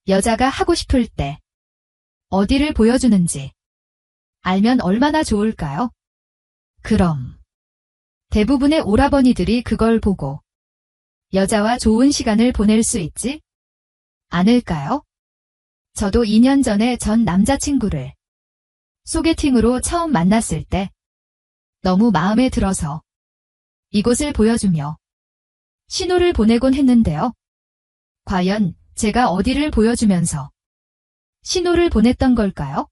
여자가 하고 싶을 때 어디를 보여주는지 알면 얼마나 좋을까요? 그럼 대부분의 오라버니들이 그걸 보고 여자와 좋은 시간을 보낼 수 있지 않을까요? 저도 2년 전에 전 남자친구를 소개팅으로 처음 만났을 때 너무 마음에 들어서 이곳을 보여주며 신호를 보내곤 했는데요. 과연 제가 어디를 보여주면서 신호를 보냈던 걸까요?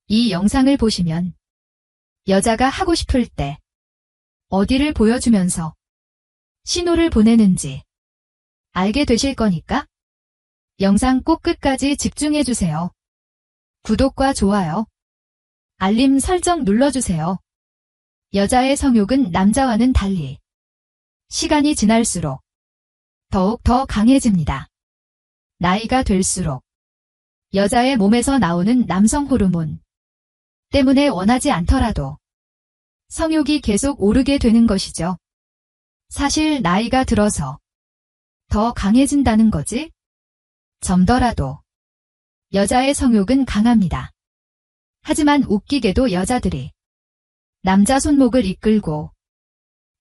이 영상을 보시면 여자가 하고 싶을 때 어디를 보여주면서 신호를 보내는지 알게 되실 거니까 영상 꼭 끝까지 집중해주세요. 구독과 좋아요, 알림 설정 눌러주세요. 여자의 성욕은 남자와는 달리 시간이 지날수록 더욱 더 강해집니다. 나이가 될수록 여자의 몸에서 나오는 남성 호르몬 때문에 원하지 않더라도 성욕이 계속 오르게 되는 것이죠. 사실 나이가 들어서 더 강해진다는 거지? 점더라도 여자의 성욕은 강합니다. 하지만 웃기게도 여자들이 남자 손목을 이끌고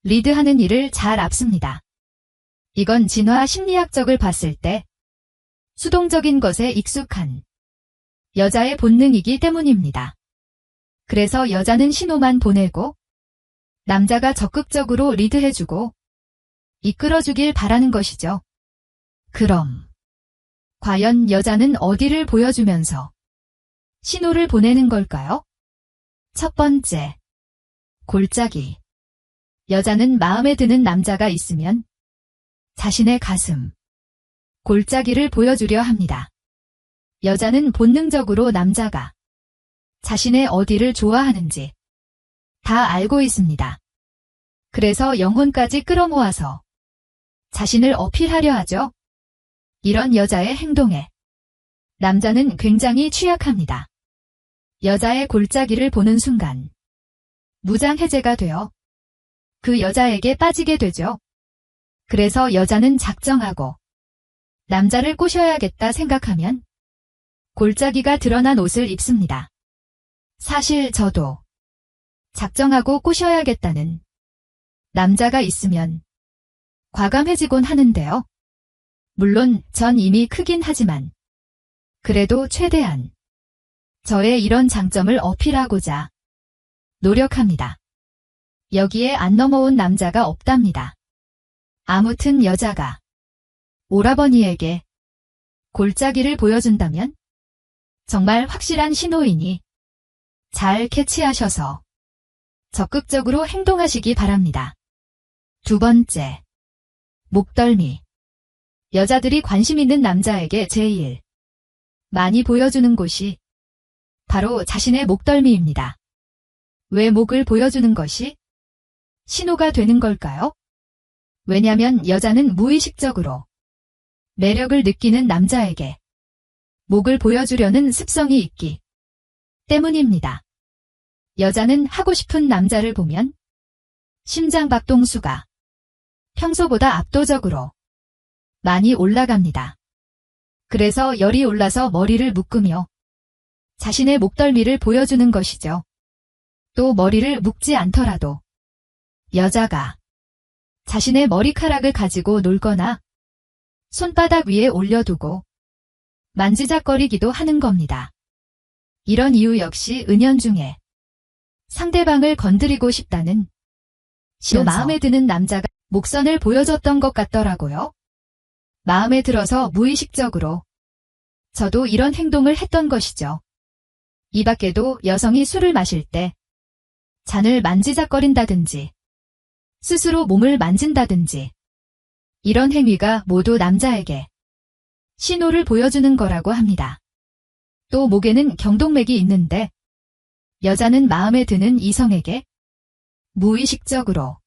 리드하는 일을 잘 앞섭니다. 이건 진화 심리학적을 봤을 때 수동적인 것에 익숙한 여자의 본능이기 때문입니다. 그래서 여자는 신호만 보내고 남자가 적극적으로 리드해주고 이끌어주길 바라는 것이죠. 그럼 과연 여자는 어디를 보여주면서 신호를 보내는 걸까요? 첫 번째, 골짜기. 여자는 마음에 드는 남자가 있으면 자신의 가슴, 골짜기를 보여주려 합니다. 여자는 본능적으로 남자가 자신의 어디를 좋아하는지 다 알고 있습니다. 그래서 영혼까지 끌어모아서 자신을 어필하려 하죠. 이런 여자의 행동에 남자는 굉장히 취약합니다. 여자의 골짜기를 보는 순간 무장해제가 되어 그 여자에게 빠지게 되죠. 그래서 여자는 작정하고 남자를 꼬셔야겠다 생각하면 골짜기가 드러난 옷을 입습니다. 사실 저도 작정하고 꼬셔야겠다는 남자가 있으면 과감해지곤 하는데요. 물론 전 이미 크긴 하지만 그래도 최대한 저의 이런 장점을 어필하고자 노력합니다. 여기에 안 넘어온 남자가 없답니다. 아무튼 여자가 오라버니에게 골짜기를 보여준다면 정말 확실한 신호이니 잘 캐치하셔서 적극적으로 행동하시기 바랍니다. 두 번째, 목덜미. 여자들이 관심 있는 남자에게 제일 많이 보여주는 곳이 바로 자신의 목덜미입니다. 왜 목을 보여주는 것이 신호가 되는 걸까요? 왜냐면 여자는 무의식적으로 매력을 느끼는 남자에게 목을 보여주려는 습성이 있기 때문입니다. 여자는 하고 싶은 남자를 보면 심장박동수가 평소보다 압도적으로 많이 올라갑니다. 그래서 열이 올라서 머리를 묶으며 자신의 목덜미를 보여주는 것이죠. 또 머리를 묶지 않더라도 여자가 자신의 머리카락을 가지고 놀거나 손바닥 위에 올려두고 만지작거리기도 하는 겁니다. 이런 이유 역시 은연중에 상대방을 건드리고 싶다는 또 마음에 드는 남자가 목선을 보여줬던 것 같더라고요. 마음에 들어서 무의식적으로 저도 이런 행동을 했던 것이죠. 이 밖에도 여성이 술을 마실 때 잔을 만지작거린다든지 스스로 몸을 만진다든지 이런 행위가 모두 남자에게 신호를 보여주는 거라고 합니다. 또 목에는 경동맥이 있는데 여자는 마음에 드는 이성에게 무의식적으로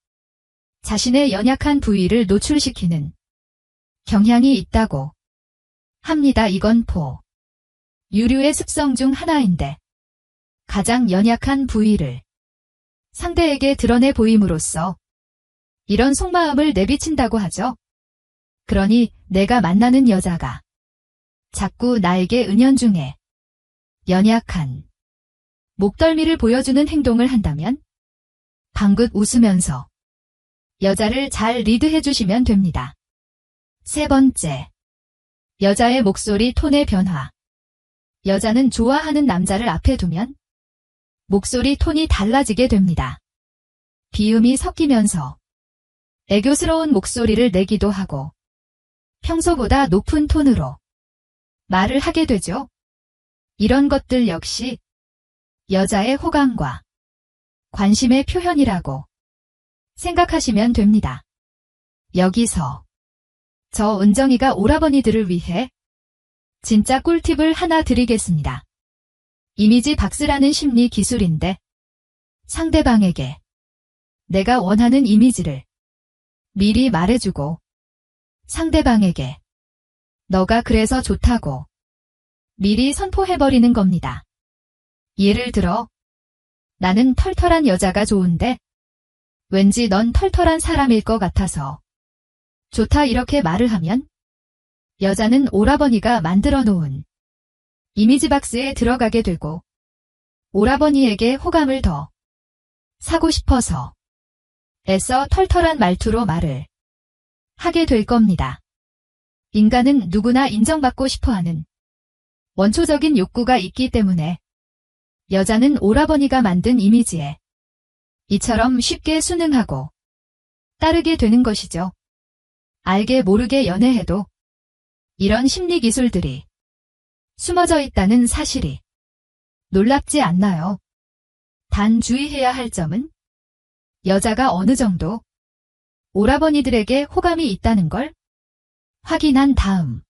자신의 연약한 부위를 노출시키는 경향이 있다고 합니다. 이건 유류의 습성 중 하나인데 가장 연약한 부위를 상대에게 드러내 보임으로써 이런 속마음을 내비친다고 하죠. 그러니 내가 만나는 여자가 자꾸 나에게 은연중에 연약한 목덜미를 보여주는 행동을 한다면 방긋 웃으면서 여자를 잘 리드해 주시면 됩니다. 세 번째, 여자의 목소리 톤의 변화. 여자는 좋아하는 남자를 앞에 두면 목소리 톤이 달라지게 됩니다. 비음이 섞이면서 애교스러운 목소리를 내기도 하고 평소보다 높은 톤으로 말을 하게 되죠. 이런 것들 역시 여자의 호감과 관심의 표현이라고 생각하시면 됩니다. 여기서 저 은정이가 오라버니들을 위해 진짜 꿀팁을 하나 드리겠습니다. 이미지 박스라는 심리 기술인데 상대방에게 내가 원하는 이미지를 미리 말해주고 상대방에게 너가 그래서 좋다고 미리 선포해버리는 겁니다. 예를 들어 나는 털털한 여자가 좋은데 왠지 넌 털털한 사람일 것 같아서 좋다 이렇게 말을 하면 여자는 오라버니가 만들어 놓은 이미지 박스에 들어가게 되고 오라버니에게 호감을 더 사고 싶어서 애써 털털한 말투로 말을 하게 될 겁니다. 인간은 누구나 인정받고 싶어하는 원초적인 욕구가 있기 때문에 여자는 오라버니가 만든 이미지에 이처럼 쉽게 순응하고 따르게 되는 것이죠. 알게 모르게 연애해도 이런 심리 기술들이 숨어져 있다는 사실이 놀랍지 않나요? 단 주의해야 할 점은 여자가 어느 정도 오라버니들에게 호감이 있다는 걸 확인한 다음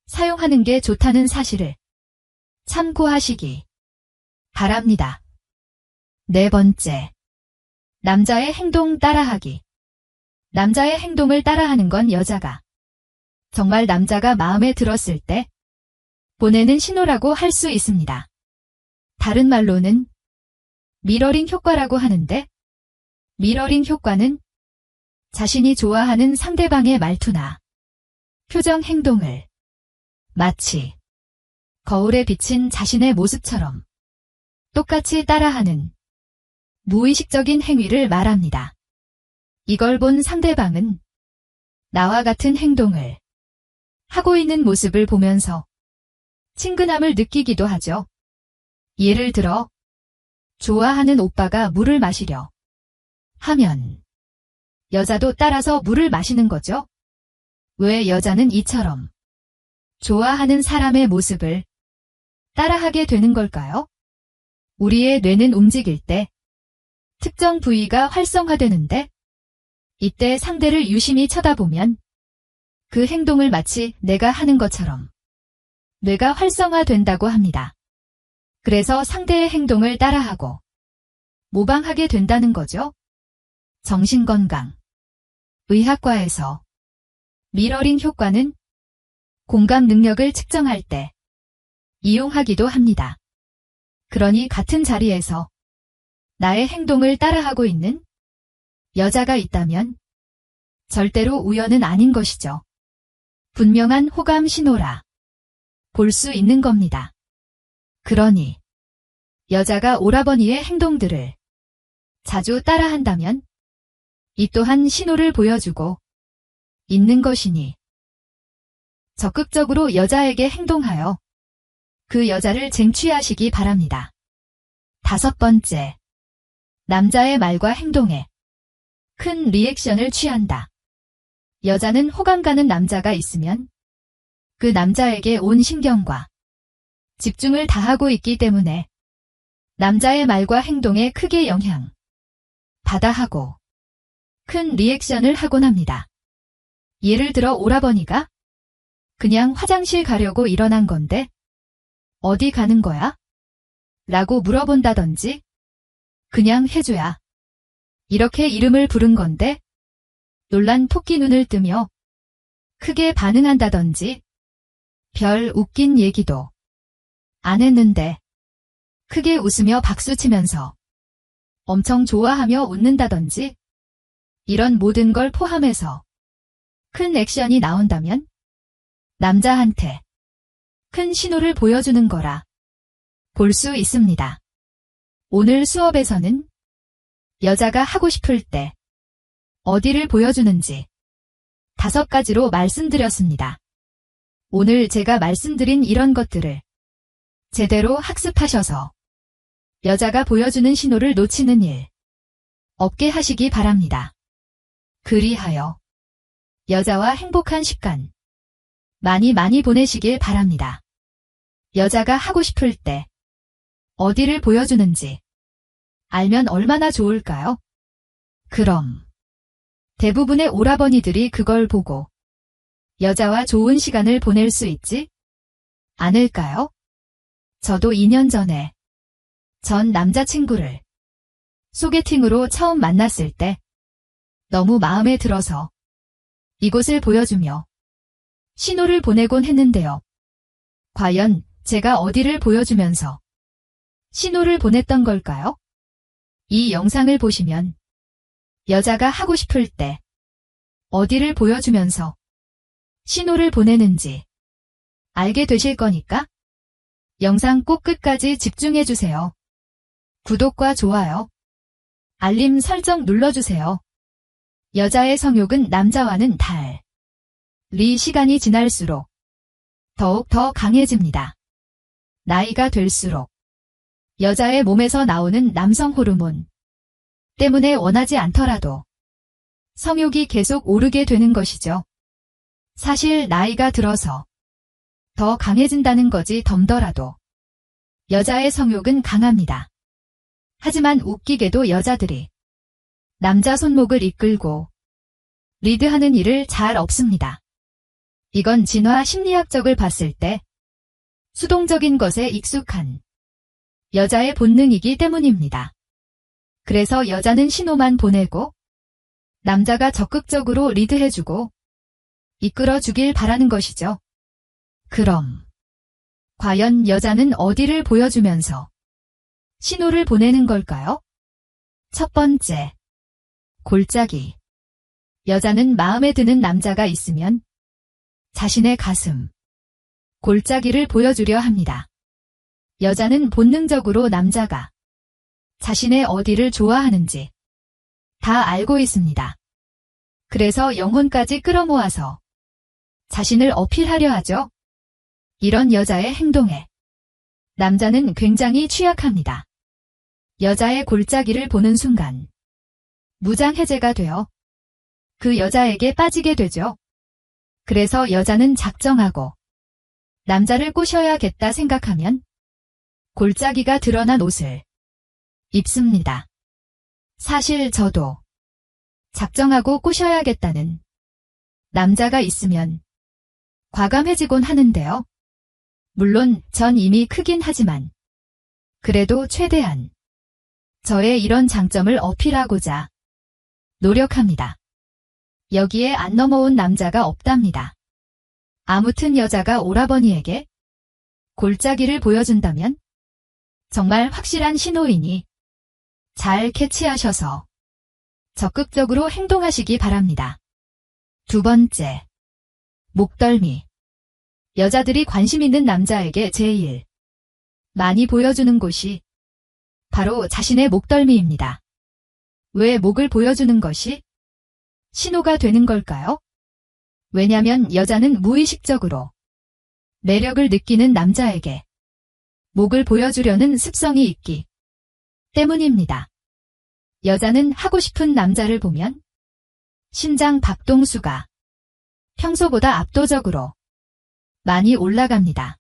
사용하는 게 좋다는 사실을 참고하시기 바랍니다. 네 번째, 남자의 행동 따라하기. 남자의 행동을 따라하는 건 여자가 정말 남자가 마음에 들었을 때 보내는 신호라고 할 수 있습니다. 다른 말로는 미러링 효과라고 하는데 미러링 효과는 자신이 좋아하는 상대방의 말투나 표정 행동을 마치 거울에 비친 자신의 모습처럼 똑같이 따라하는 무의식적인 행위를 말합니다. 이걸 본 상대방은 나와 같은 행동을 하고 있는 모습을 보면서 친근함을 느끼기도 하죠. 예를 들어 좋아하는 오빠가 물을 마시려 하면 여자도 따라서 물을 마시는 거죠. 왜 여자는 이처럼 좋아하는 사람의 모습을 따라하게 되는 걸까요? 우리의 뇌는 움직일 때 특정 부위가 활성화되는데 이때 상대를 유심히 쳐다보면 그 행동을 마치 내가 하는 것처럼 뇌가 활성화된다고 합니다. 그래서 상대의 행동을 따라하고 모방하게 된다는 거죠. 정신건강 의학과에서 미러링 효과는 공감 능력을 측정할 때 이용하기도 합니다. 그러니 같은 자리에서 나의 행동을 따라하고 있는 여자가 있다면 절대로 우연은 아닌 것이죠. 분명한 호감 신호라 볼 수 있는 겁니다. 그러니 여자가 오라버니의 행동들을 자주 따라한다면 이 또한 신호를 보여주고 있는 것이니 적극적으로 여자에게 행동하여 그 여자를 쟁취하시기 바랍니다. 다섯 번째, 남자의 말과 행동에 큰 리액션을 취한다. 여자는 호감 가는 남자가 있으면 그 남자에게 온 신경과 집중을 다하고 있기 때문에 남자의 말과 행동에 크게 영향 받아 하고 큰 리액션을 하곤 합니다. 예를 들어 오라버니가 그냥 화장실 가려고 일어난 건데 어디 가는 거야? 라고 물어본다든지 그냥 해줘야 이렇게 이름을 부른 건데 놀란 토끼 눈을 뜨며 크게 반응한다든지 별 웃긴 얘기도 안 했는데 크게 웃으며 박수치면서 엄청 좋아하며 웃는다든지 이런 모든 걸 포함해서 큰 액션이 나온다면 남자한테 큰 신호를 보여주는 거라 볼 수 있습니다. 오늘 수업에서는 여자가 하고 싶을 때 어디를 보여주는지 5가지로 말씀드렸습니다. 오늘 제가 말씀드린 이런 것들을 제대로 학습하셔서 여자가 보여주는 신호를 놓치는 일 없게 하시기 바랍니다. 그리하여 여자와 행복한 시간 많이 보내시길 바랍니다. 여자가 하고 싶을 때 어디를 보여주는지 알면 얼마나 좋을까요? 그럼 대부분의 오라버니들이 그걸 보고 여자와 좋은 시간을 보낼 수 있지 않을까요? 저도 2년 전에 전 남자친구를 소개팅으로 처음 만났을 때 너무 마음에 들어서 이곳을 보여주며 신호를 보내곤 했는데요. 과연 제가 어디를 보여주면서 신호를 보냈던 걸까요? 이 영상을 보시면 여자가 하고 싶을 때 어디를 보여주면서 신호를 보내는지 알게 되실 거니까 영상 꼭 끝까지 집중해 주세요. 구독과 좋아요, 알림 설정 눌러주세요. 여자의 성욕은 남자와는 달리 시간이 지날수록 더욱 더 강해집니다. 나이가 될수록 여자의 몸에서 나오는 남성 호르몬 때문에 원하지 않더라도 성욕이 계속 오르게 되는 것이죠. 사실 나이가 들어서 더 강해진다는 거지 덤더라도 여자의 성욕은 강합니다. 하지만 웃기게도 여자들이 남자 손목을 이끌고 리드하는 일을 잘 없습니다. 이건 진화 심리학적을 봤을 때 수동적인 것에 익숙한 여자의 본능이기 때문입니다. 그래서 여자는 신호만 보내고 남자가 적극적으로 리드해주고 이끌어주길 바라는 것이죠. 그럼 과연 여자는 어디를 보여주면서 신호를 보내는 걸까요? 첫 번째, 골짜기. 여자는 마음에 드는 남자가 있으면 자신의 가슴, 골짜기를 보여주려 합니다. 여자는 본능적으로 남자가 자신의 어디를 좋아하는지 다 알고 있습니다. 그래서 영혼까지 끌어모아서 자신을 어필하려 하죠. 이런 여자의 행동에 남자는 굉장히 취약합니다. 여자의 골짜기를 보는 순간 무장해제가 되어 그 여자에게 빠지게 되죠. 그래서 여자는 작정하고 남자를 꼬셔야겠다 생각하면 골짜기가 드러난 옷을 입습니다. 사실 저도 작정하고 꼬셔야겠다는 남자가 있으면 과감해지곤 하는데요. 물론 전 이미 크긴 하지만 그래도 최대한 저의 이런 장점을 어필하고자 노력합니다. 여기에 안 넘어온 남자가 없답니다. 아무튼 여자가 오라버니에게 골짜기를 보여준다면 정말 확실한 신호이니 잘 캐치하셔서 적극적으로 행동하시기 바랍니다. 두 번째, 목덜미. 여자들이 관심 있는 남자에게 제일 많이 보여주는 곳이 바로 자신의 목덜미입니다. 왜 목을 보여주는 것이 신호가 되는 걸까요? 왜냐면 여자는 무의식적으로 매력을 느끼는 남자에게 목을 보여주려는 습성이 있기 때문입니다. 여자는 하고 싶은 남자를 보면 심장 박동수가 평소보다 압도적으로 많이 올라갑니다.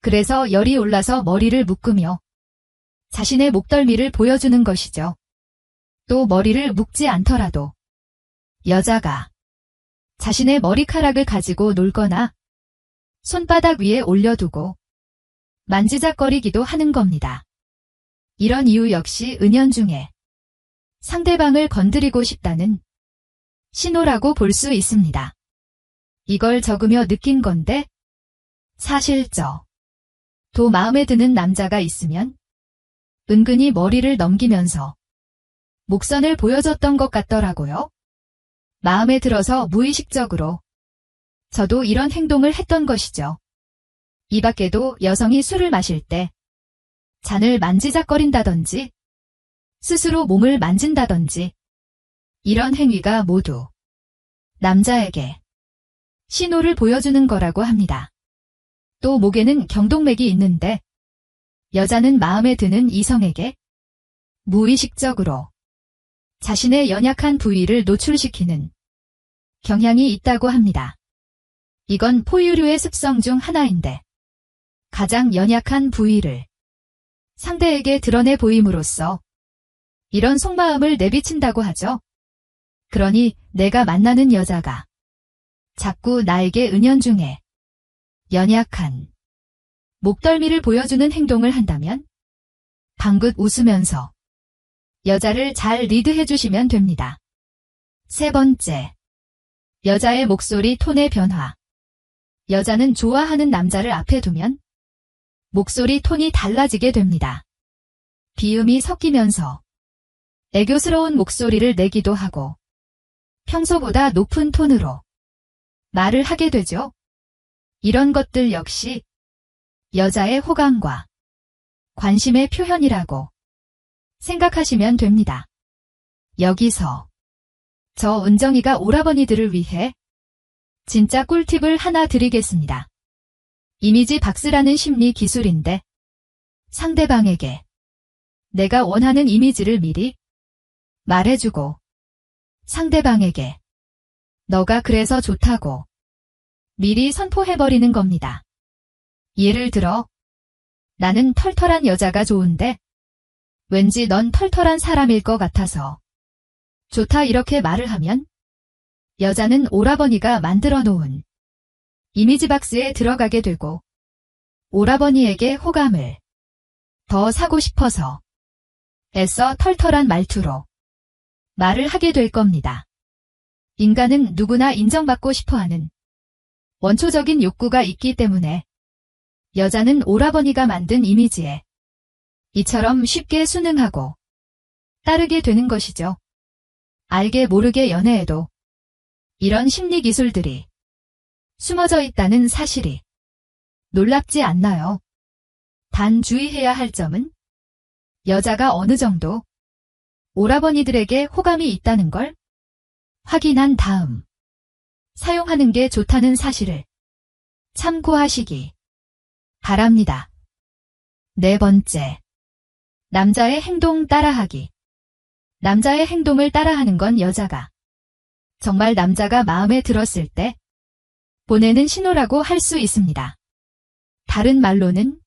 그래서 열이 올라서 머리를 묶으며 자신의 목덜미를 보여주는 것이죠. 또 머리를 묶지 않더라도 여자가 자신의 머리카락을 가지고 놀거나 손바닥 위에 올려두고 만지작거리기도 하는 겁니다. 이런 이유 역시 은연중에 상대방을 건드리고 싶다는 신호라고 볼 수 있습니다. 이걸 적으며 느낀 건데 사실 또 마음에 드는 남자가 있으면 은근히 머리를 넘기면서 목선을 보여줬던 것 같더라고요. 마음에 들어서 무의식적으로 저도 이런 행동을 했던 것이죠. 이 밖에도 여성이 술을 마실 때 잔을 만지작거린다든지 스스로 몸을 만진다든지 이런 행위가 모두 남자에게 신호를 보여주는 거라고 합니다. 또 목에는 경동맥이 있는데 여자는 마음에 드는 이성에게 무의식적으로 자신의 연약한 부위를 노출시키는 경향이 있다고 합니다. 이건 포유류의 습성 중 하나인데 가장 연약한 부위를 상대에게 드러내 보임으로써 이런 속마음을 내비친다고 하죠. 그러니 내가 만나는 여자가 자꾸 나에게 은연중에 연약한 목덜미를 보여주는 행동을 한다면 방긋 웃으면서 여자를 잘 리드해 주시면 됩니다. 세 번째, 여자의 목소리 톤의 변화. 여자는 좋아하는 남자를 앞에 두면 목소리 톤이 달라지게 됩니다. 비음이 섞이면서 애교스러운 목소리를 내기도 하고 평소보다 높은 톤으로 말을 하게 되죠. 이런 것들 역시 여자의 호감과 관심의 표현이라고 생각하시면 됩니다. 여기서 저 은정이가 오라버니들을 위해 진짜 꿀팁을 하나 드리겠습니다. 이미지 박스라는 심리 기술인데 상대방에게 내가 원하는 이미지를 미리 말해주고 상대방에게 너가 그래서 좋다고 미리 선포해버리는 겁니다. 예를 들어 나는 털털한 여자가 좋은데 왠지 넌 털털한 사람일 것 같아서 좋다 이렇게 말을 하면 여자는 오라버니가 만들어 놓은 이미지 박스에 들어가게 되고 오라버니에게 호감을 더 사고 싶어서 애써 털털한 말투로 말을 하게 될 겁니다. 인간은 누구나 인정받고 싶어하는 원초적인 욕구가 있기 때문에 여자는 오라버니가 만든 이미지에 이처럼 쉽게 순응하고 따르게 되는 것이죠. 알게 모르게 연애에도 이런 심리 기술들이 숨어져 있다는 사실이 놀랍지 않나요? 단 주의해야 할 점은 여자가 어느 정도 오라버니들에게 호감이 있다는 걸 확인한 다음 사용하는 게 좋다는 사실을 참고하시기 바랍니다. 네 번째, 남자의 행동 따라하기. 남자의 행동을 따라하는 건 여자가 정말 남자가 마음에 들었을 때 보내는 신호라고 할 수 있습니다. 다른 말로는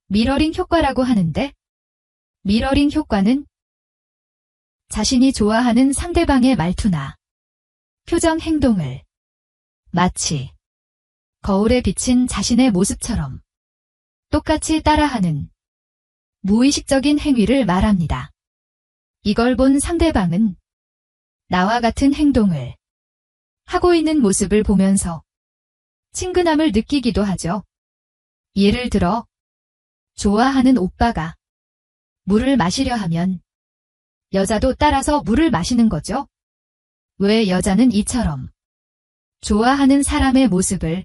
미러링 효과라고 하는데 미러링 효과는 자신이 좋아하는 상대방의 말투나 표정 행동을 마치 거울에 비친 자신의 모습처럼 똑같이 따라하는 무의식적인 행위를 말합니다. 이걸 본 상대방은 나와 같은 행동을 하고 있는 모습을 보면서 친근함을 느끼기도 하죠. 예를 들어 좋아하는 오빠가 물을 마시려 하면 여자도 따라서 물을 마시는 거죠. 왜 여자는 이처럼 좋아하는 사람의 모습을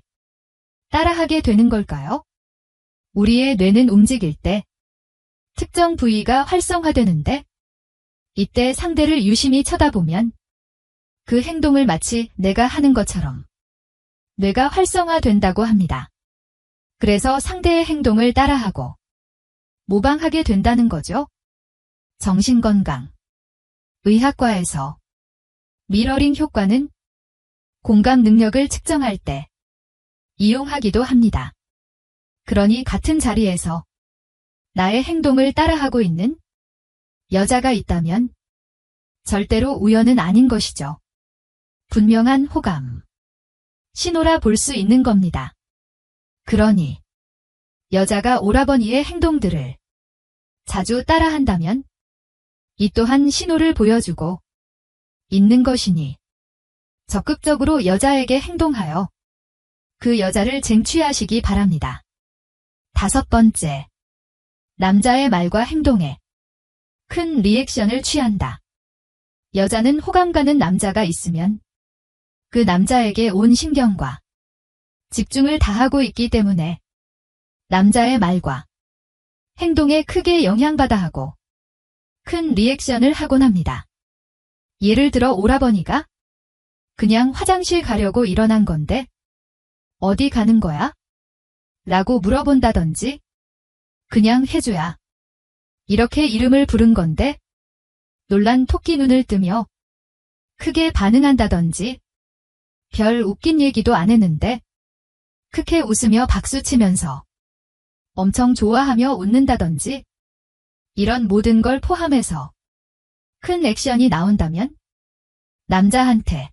따라하게 되는 걸까요? 우리의 뇌는 움직일 때 특정 부위가 활성화되는데 이때 상대를 유심히 쳐다보면 그 행동을 마치 내가 하는 것처럼 뇌가 활성화된다고 합니다. 그래서 상대의 행동을 따라하고 모방하게 된다는 거죠. 정신건강 의학과에서 미러링 효과는 공감 능력을 측정할 때 이용하기도 합니다. 그러니 같은 자리에서 나의 행동을 따라하고 있는 여자가 있다면 절대로 우연은 아닌 것이죠. 분명한 호감, 신호라 볼 수 있는 겁니다. 그러니 여자가 오라버니의 행동들을 자주 따라한다면 이 또한 신호를 보여주고 있는 것이니 적극적으로 여자에게 행동하여 그 여자를 쟁취하시기 바랍니다. 다섯 번째, 남자의 말과 행동에 큰 리액션을 취한다. 여자는 호감 가는 남자가 있으면 그 남자에게 온 신경과 집중을 다하고 있기 때문에 남자의 말과 행동에 크게 영향받아 하고 큰 리액션을 하곤 합니다. 예를 들어 오라버니가 그냥 화장실 가려고 일어난 건데 어디 가는 거야? 라고 물어본다든지 그냥 해줘야 이렇게 이름을 부른 건데 놀란 토끼 눈을 뜨며 크게 반응한다든지 별 웃긴 얘기도 안 했는데 크게 웃으며 박수치면서 엄청 좋아하며 웃는다든지 이런 모든 걸 포함해서 큰 액션이 나온다면 남자한테